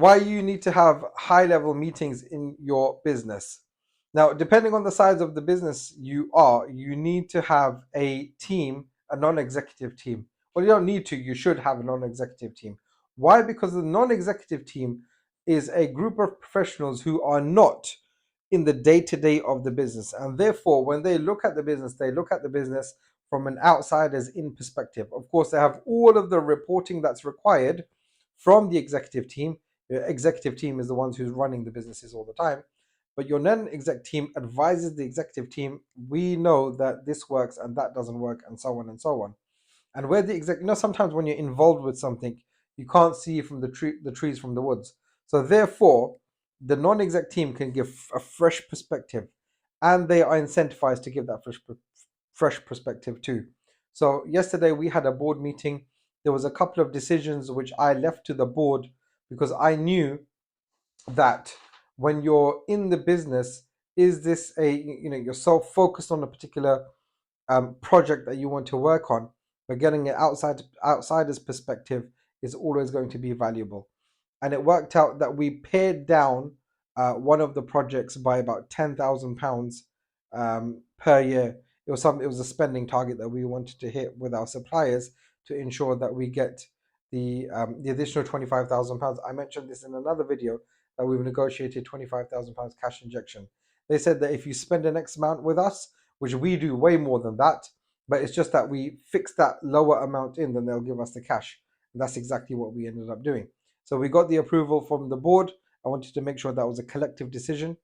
why you need to have high level meetings in your business. Now, depending on the size of the business you are, you need to have a team, a non executive team. Well, you don't need to, you should have a non executive team. Why? Because the non executive team is a group of professionals who are not in the day to day of the business. And therefore, when they look at the business, they look at the business from an outsider's in perspective. Of course, they have all of the reporting that's required from the executive team. The executive team is the ones who's running the businesses all the time. But your non-exec team advises the executive team, we know that this works and that doesn't work, and so on and so on. And where the exec, sometimes when you're involved with something, you can't see from the trees from the woods. So therefore, the non-exec team can give a fresh perspective, and they are incentivized to give that fresh perspective too. So yesterday we had a board meeting. There was a couple of decisions which I left to the board because I knew that when you're in the business, is this a, you're so focused on a particular project that you want to work on, but getting an outsider's perspective is always going to be valuable. And it worked out that we pared down one of the projects by about £10,000 per year. It was a spending target that we wanted to hit with our suppliers to ensure that we get the additional £25,000. I mentioned this in another video that we've negotiated £25,000 cash injection. They said that if you spend an X amount with us, which we do way more than that, but it's just that we fix that lower amount in, then they'll give us the cash. And that's exactly what we ended up doing. So we got the approval from the board. I wanted to make sure that was a collective decision.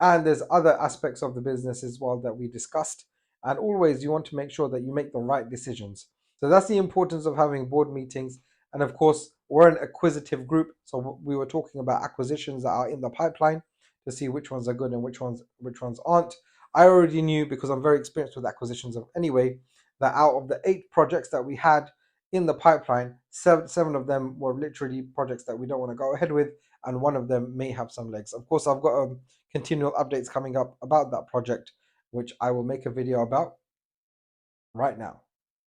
And there's other aspects of the business as well that we discussed. And always you want to make sure that you make the right decisions. So that's the importance of having board meetings. And of course, we're an acquisitive group. So we were talking about acquisitions that are in the pipeline to see which ones are good and which ones aren't. I already knew, because I'm very experienced with acquisitions anyway, that out of the 8 projects that we had in the pipeline, seven of them were literally projects that we don't want to go ahead with, and one of them may have some legs. Of course, I've got continual updates coming up about that project, which I will make a video about right now.